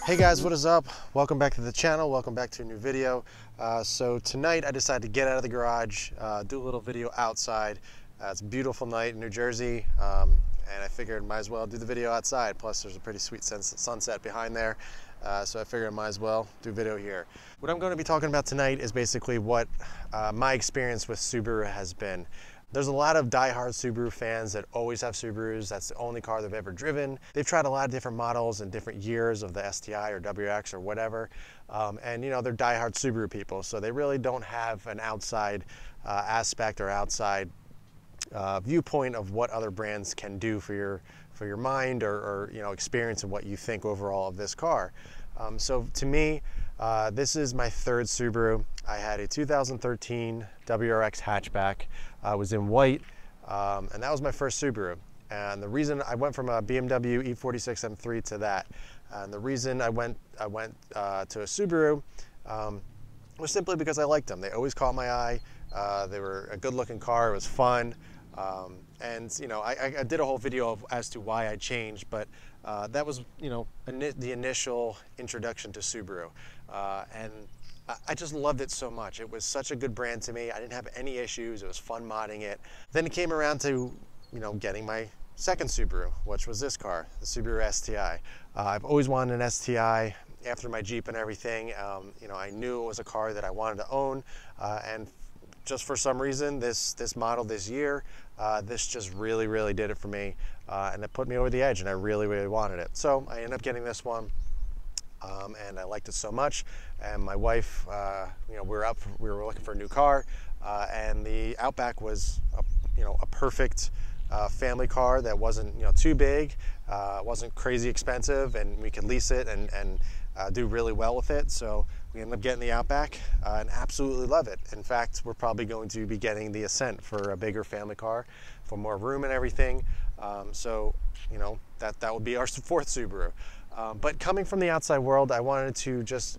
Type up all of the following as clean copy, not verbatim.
Hey guys, what is up? Welcome back to the channel. Welcome back to a new video. So tonight I decided to get out of the garage, do a little video outside. It's a beautiful night in New Jersey, and I figured might as well do the video outside. Plus there's a pretty sweet sunset behind there, so I figured I might as well do video here. What I'm going to be talking about tonight is basically what my experience with Subaru has been. There's a lot of die-hard Subaru fans that always have Subarus. That's the only car they've ever driven. They've tried a lot of different models and different years of the STI or WX or whatever. And you know, they're die-hard Subaru people, so they really don't have an outside aspect or outside viewpoint of what other brands can do for your mind or you know, experience and what you think overall of this car. So to me, this is my third Subaru. I had a 2013 WRX hatchback. I was in white, and that was my first Subaru. And the reason I went from a BMW E46 M3 to that, and the reason I went to a Subaru was simply because I liked them. They always caught my eye. They were a good-looking car. It was fun. And you know, I did a whole video as to why I changed, but that was, you know, the initial introduction to Subaru, and I just loved it so much. It was such a good brand to me. I didn't have any issues. It was fun modding it. Then it came around to, you know, getting my second Subaru, which was this car, the Subaru Sti. I've always wanted an STI. After my Jeep and everything, you know, I knew it was a car that I wanted to own, and just for some reason, this model this year, this just really did it for me, and it put me over the edge, and I really wanted it. So I ended up getting this one, and I liked it so much. And my wife, you know, we were looking for a new car, and the Outback was, a perfect family car that wasn't, you know, too big, wasn't crazy expensive, and we could lease it and do really well with it. So we ended up getting the Outback, and absolutely love it. In fact, we're probably going to be getting the Ascent for a bigger family car, for more room and everything. So, you know, that would be our fourth Subaru. But coming from the outside world, I wanted to just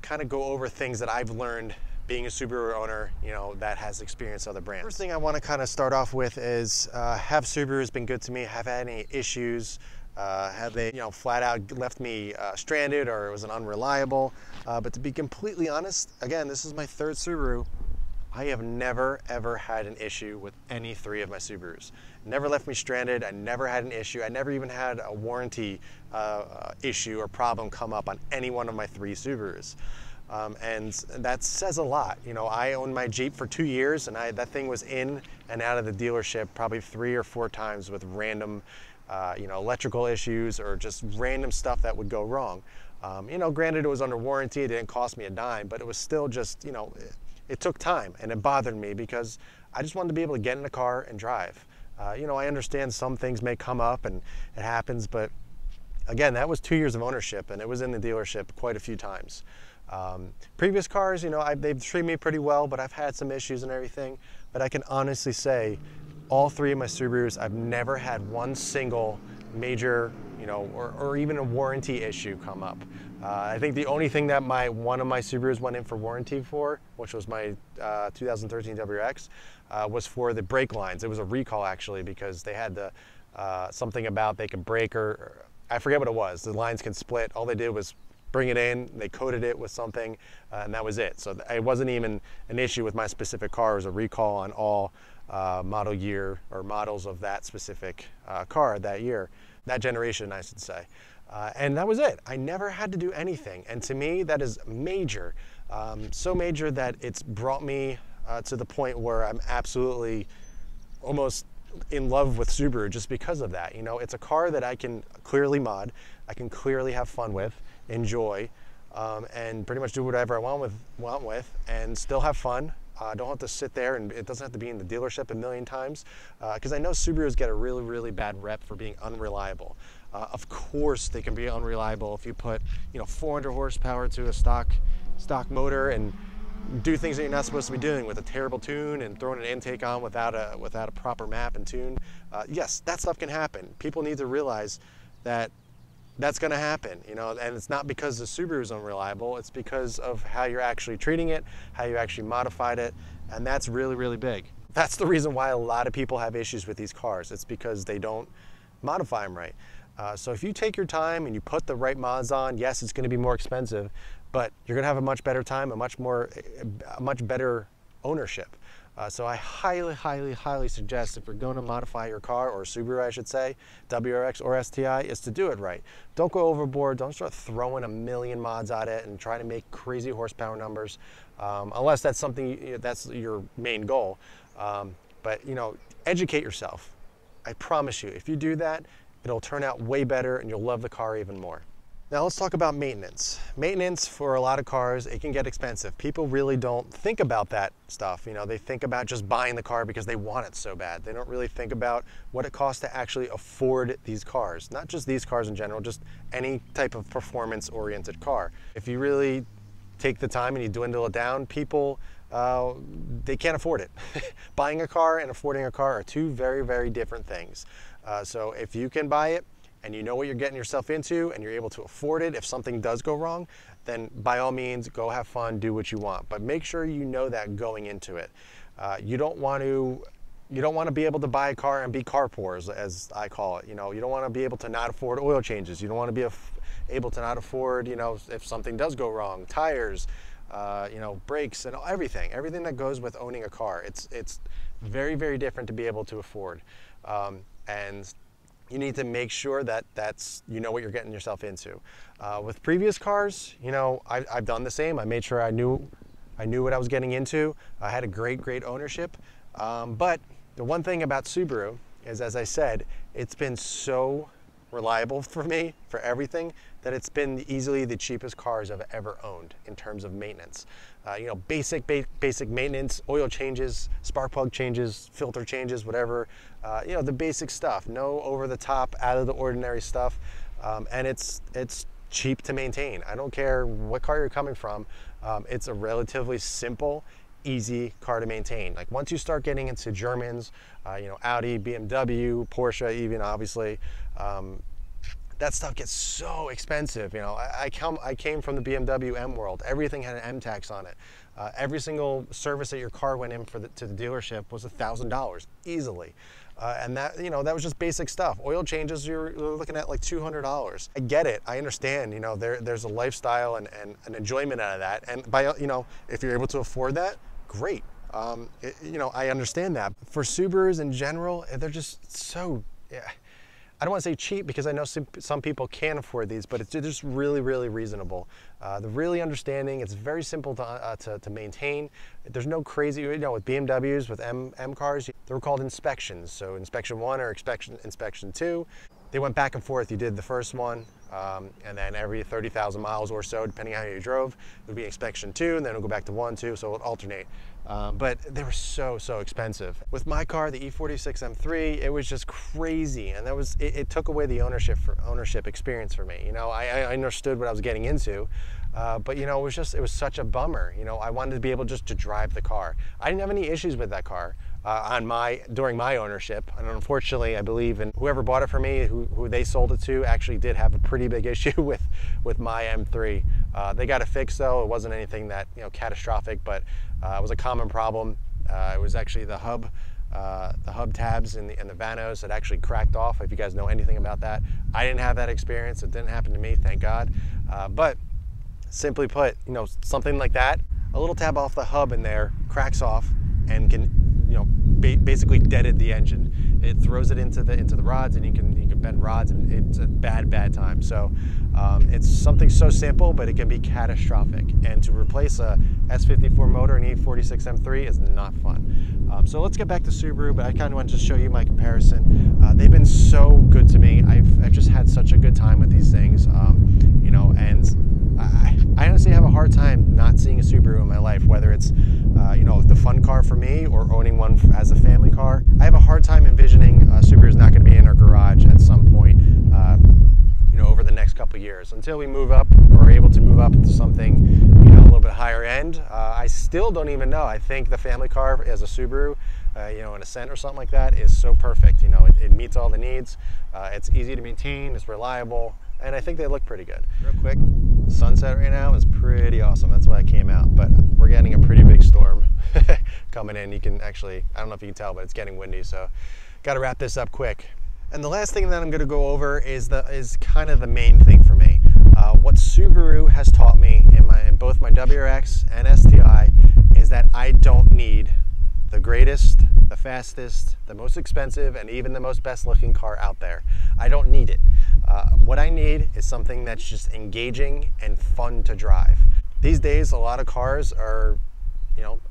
kind of go over things that I've learned being a Subaru owner, you know, that has experienced other brands. First thing I want to kind of start off with is, have Subarus been good to me? Have I had any issues? Have they, you know, flat out left me stranded, or it was an unreliable? But to be completely honest, again, this is my third Subaru. I have never ever had an issue with any three of my Subarus. Never left me stranded. I never had an issue. I never even had a warranty issue or problem come up on any one of my three Subarus. And that says a lot. You know, I owned my Jeep for 2 years, and that thing was in and out of the dealership probably 3 or 4 times with random you know, electrical issues or just random stuff that would go wrong. You know, granted, it was under warranty. It didn't cost me a dime, but it was still just, you know, it took time, and it bothered me because I just wanted to be able to get in the car and drive. You know, I understand some things may come up and it happens, but again, that was 2 years of ownership, and it was in the dealership quite a few times. Previous cars, you know, they've treated me pretty well, but I've had some issues and everything. But I can honestly say, all three of my Subarus, I've never had one single major, you know, or even a warranty issue come up. I think the only thing that one of my Subarus went in for warranty for, which was my 2013 WX, was for the brake lines. It was a recall actually, because they had something about they could break, or I forget what it was. The lines can split. All they did was bring it in, they coated it with something, and that was it. So it wasn't even an issue with my specific car. It was a recall on all model year or models of that specific car that year, that generation, I should say. And that was it. I never had to do anything. And to me, that is major. So major that it's brought me to the point where I'm absolutely almost in love with Subaru just because of that. You know, it's a car that I can clearly mod, I can clearly have fun with, enjoy, and pretty much do whatever I want with, and still have fun. I don't have to sit there, and it doesn't have to be in the dealership a million times, because I know Subarus get a really bad rep for being unreliable. Of course, they can be unreliable if you put, you know, 400 horsepower to a stock motor and do things that you're not supposed to be doing with a terrible tune and throwing an intake on without a proper map and tune. Yes, that stuff can happen. People need to realize that that's going to happen, you know, and it's not because the Subaru is unreliable. It's because of how you're actually treating it, how you actually modified it, and that's really big. That's the reason why a lot of people have issues with these cars. It's because they don't modify them right. So if you take your time and you put the right mods on, yes, it's going to be more expensive, but you're going to have a much better time, a much better ownership. So I highly suggest, if you're going to modify your car, or Subaru I should say, WRX or STI, is to do it right. Don't go overboard. Don't start throwing a million mods at it and try to make crazy horsepower numbers, unless that's something that's your main goal. But educate yourself. I promise you, if you do that, it'll turn out way better and you'll love the car even more. Now let's talk about maintenance. Maintenance for a lot of cars, it can get expensive. People really don't think about that stuff. They think about just buying the car because they want it so bad. They don't really think about what it costs to actually afford these cars. Not just these cars in general, just any type of performance-oriented car. If you really take the time and you dwindle it down, people, they can't afford it. Buying a car and affording a car are two very different things. So if you can buy it, and you know what you're getting yourself into, and you're able to afford it if something does go wrong, then by all means, go have fun, do what you want. But make sure you know that going into it. You don't want to be able to buy a car and be car poor, as I call it. You don't want to be able to not afford oil changes. You don't want to be able to not afford, if something does go wrong, tires, brakes, and everything that goes with owning a car. It's very different to be able to afford, and you need to make sure that you know what you're getting yourself into. With previous cars, I've done the same. I made sure I knew what I was getting into. I had a great ownership. But the one thing about Subaru is, as I said, it's been so reliable for me for everything that it's been easily the cheapest cars I've ever owned in terms of maintenance. Basic maintenance, oil changes, spark plug changes, filter changes, whatever. The basic stuff. No over the top, out of the ordinary stuff, and it's cheap to maintain. I don't care what car you're coming from. It's a relatively simple, easy car to maintain. Like once you start getting into Germans, Audi, BMW, Porsche, even obviously. That stuff gets so expensive. I came from the BMW M world. Everything had an M tax on it. Every single service that your car went in to the dealership was $1,000 easily, and that that was just basic stuff. Oil changes, you're looking at like $200. I get it. I understand. There's a lifestyle and an enjoyment out of that, and by if you're able to afford that, great. I understand that. For Subarus in general, they're just so. I don't want to say cheap, because I know some people can afford these, but it's just really reasonable. They're really understanding. It's very simple to maintain. There's no crazy, with BMWs, with M cars, they were called inspections. So inspection 1 or inspection 2. They went back and forth. You did the first one, and then every 30,000 miles or so, depending on how you drove, it would be inspection 2, and then it'll go back to 1, 2, so it would alternate. But they were so expensive. With my car, the E46 M3, it was just crazy, and it took away the ownership experience for me. I understood what I was getting into, but it was such a bummer. I wanted to be able just to drive the car. I didn't have any issues with that car during my ownership, and unfortunately, I believe, and whoever bought it for me, who they sold it to, actually did have a pretty big issue with my M3. They got it fixed though. It wasn't anything that catastrophic, but it was a common problem. It was actually the hub tabs in the vanos that actually cracked off. If you guys know anything about that, I didn't have that experience. It didn't happen to me, thank God. But simply put, something like that, a little tab off the hub in there cracks off and can basically deaded the engine. It throws it into the rods, and you can bend rods, and it's a bad time. So it's something so simple, but it can be catastrophic. And to replace a S54 motor in E46 M3 is not fun. So let's get back to Subaru, but I kind of wanted to show you my comparison. They've been so good to me. I've just had such a good time with these things, and I honestly have a hard time not seeing a Subaru in my life, whether it's the fun car for me or owning one as a family car. I have a hard time envisioning Subaru is not going to be in our garage at some point, over the next couple of years, until we move up or are able to move up into something, a little bit higher end. I still don't even know. I think the family car as a Subaru, an Ascent or something like that, is so perfect. It meets all the needs. It's easy to maintain. It's reliable. And I think they look pretty good. Real quick, sunset right now is pretty awesome. That's why I came out, but we're getting a pretty big storm coming in. You can actually, I don't know if you can tell, but it's getting windy, so got to wrap this up quick. And the last thing that I'm going to go over is kind of the main thing for me. What Subaru has taught me in both my WRX and STI is that I don't need the greatest, the fastest, the most expensive, and even the most best looking car out there. I don't need it. What I need is something that's just engaging and fun to drive. These days, a lot of cars are,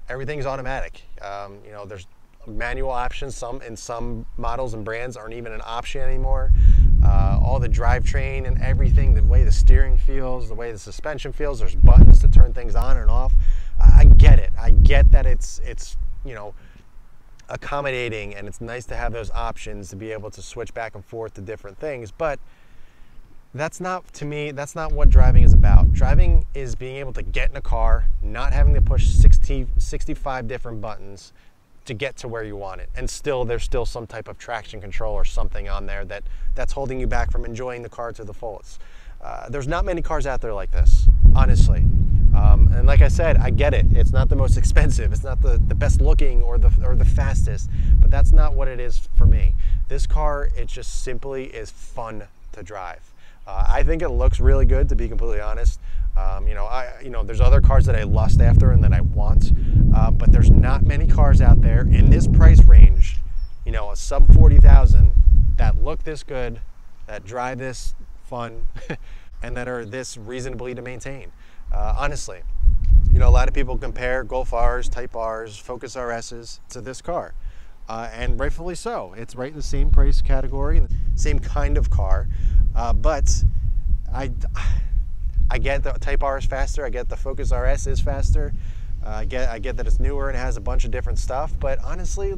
everything's automatic. There's manual options. In some models and brands aren't even an option anymore. All the drivetrain and everything, the way the steering feels, the way the suspension feels, there's buttons to turn things on and off. I get it. I get that it's accommodating, and it's nice to have those options to be able to switch back and forth to different things, but that's not what driving is about. Driving is being able to get in a car, not having to push 65 different buttons to get to where you want it, and there's still some type of traction control or something on there that's holding you back from enjoying the car to the fullest. There's not many cars out there like this, honestly. And like I said, I get it. It's not the most expensive. It's not the best looking or the fastest, but that's not what it is for me. This car, it just simply is fun to drive. I think it looks really good, to be completely honest. There's other cars that I lust after and that I want, but there's not many cars out there in this price range, a sub 40,000, that look this good, that drive this fun, and that are this reasonably to maintain. Honestly, a lot of people compare Golf Rs, Type Rs, Focus RSs to this car, and rightfully so. It's right in the same price category, same kind of car, but I get the Type R is faster. I get the Focus RS is faster. I get that it's newer and it has a bunch of different stuff, but honestly,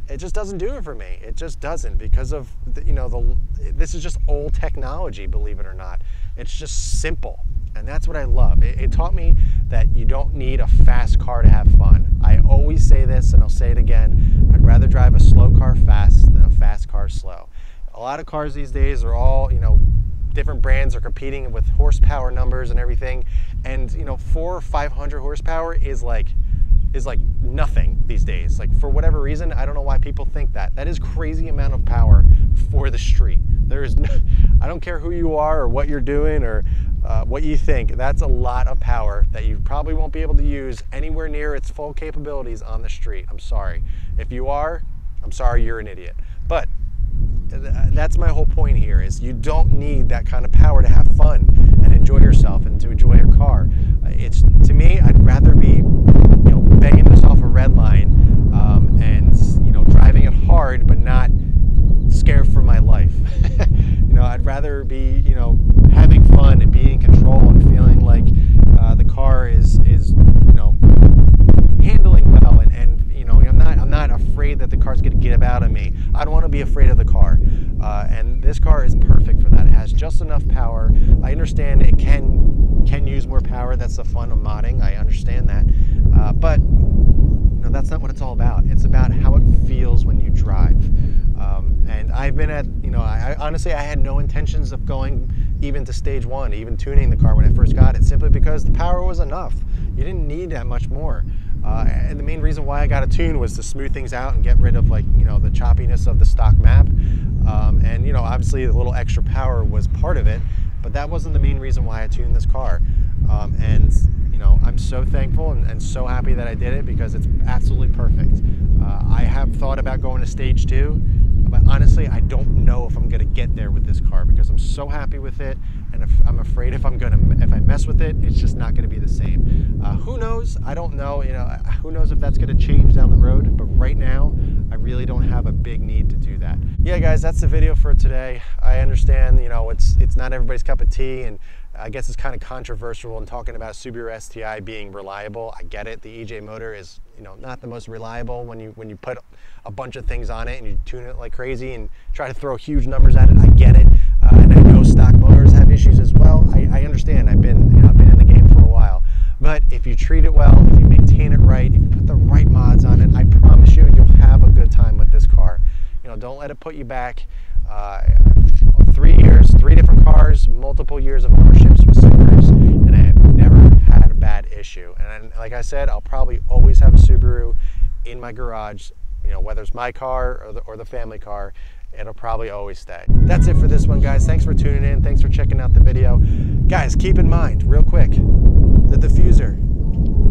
it just doesn't do it for me. It just doesn't, because of this is just old technology, believe it or not. It's just simple, and that's what I love. It taught me that you don't need a fast car to have fun. I always say this, and I'll say it again. I'd rather drive a slow car fast than a fast car slow. A lot of cars these days are all, different brands are competing with horsepower numbers and everything, and 400 or 500 horsepower is like nothing these days. Like, for whatever reason, I don't know why people think that is crazy amount of power for the street. There is no, I don't care who you are or what you're doing or what you think. That's a lot of power that you probably won't be able to use anywhere near its full capabilities on the street. I'm sorry. If you are, I'm sorry, you're an idiot. But that's my whole point here, is you don't need that kind of power to have fun and enjoy yourself and to enjoy your car. To me, I'd rather be banging this off a red line and driving it hard but not scared for my life. I'd rather be having fun and being in control and feeling like the car is handling well, and I'm not afraid that the car's going to get out of me. I don't want to be afraid of the car, and this car is perfect for that. It has just enough power. I understand it can use more power. That's the fun of modding. I understand that, but that's not what it's all about. It's about how it feels when you drive. And I've been at, honestly, I had no intentions of going even to stage 1, even tuning the car when I first got it, simply because the power was enough. You didn't need that much more. And the main reason why I got a tune was to smooth things out and get rid of the choppiness of the stock map. And obviously the little extra power was part of it, but that wasn't the main reason why I tuned this car. And I'm so thankful and so happy that I did it, because it's absolutely perfect. I have thought about going to stage 2, but honestly, I don't know if I'm going to get there with this car, because I'm so happy with it, and I'm afraid if I mess with it, it's just not going to be the same. Who knows? I don't know. Who knows if that's going to change down the road? But right now, I really don't have a big need to do that. Yeah, guys, that's the video for today. I understand, it's not everybody's cup of tea, and I guess it's kind of controversial in talking about Subaru Sti being reliable. I get it. The EJ motor is, not the most reliable when you put a bunch of things on it and you tune it like crazy and try to throw huge numbers at it. I get it. And I know stock motors have issues as well. I understand. I've been in the game for a while. But if you treat it well, if you maintain it right, if you put the right mods on it, I promise you'll have a good time with this car. Don't let it put you back. 3 years, 3 different cars, multiple years of ownerships with Subarus, and I have never had a bad issue. And like I said, I'll probably always have a Subaru in my garage, whether it's my car or the family car, it'll probably always stay. That's it for this one, guys. Thanks for tuning in. Thanks for checking out the video. Guys, keep in mind, real quick, the diffuser.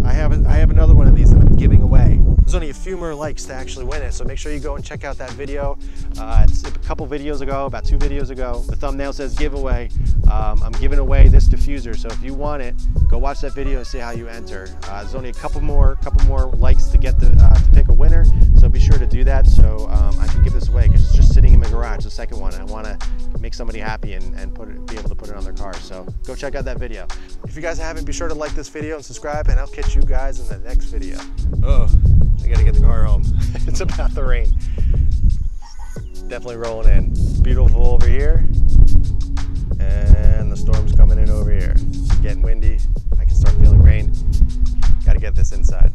I have another one of these that I'm giving away. There's only a few more likes to actually win it, so make sure you go and check out that video. It's a couple videos ago, about 2 videos ago. The thumbnail says giveaway. I'm giving away this diffuser, so if you want it, go watch that video and see how you enter. There's only a couple more likes to get to pick a winner, so be sure to do that so I can give this away, because it's just sitting in my garage, the second one. I want to make somebody happy and be able to put it on their car, so go check out that video. If you guys haven't, be sure to like this video and subscribe, and I'll catch you guys in the next video. Oh, I gotta get the car home. It's about to rain. Definitely rolling in. It's beautiful over here, and the storm's coming in over here. It's getting windy. I can start feeling rain. Gotta get this inside.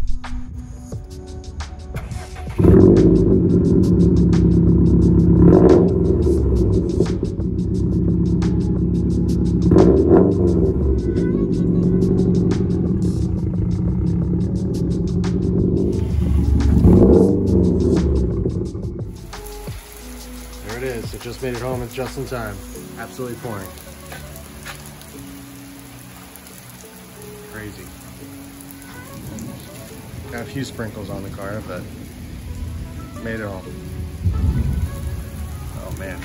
There it is. It just made it home. It's just in time. Absolutely pouring. Crazy. Got a few sprinkles on the car, but made it home. Oh man.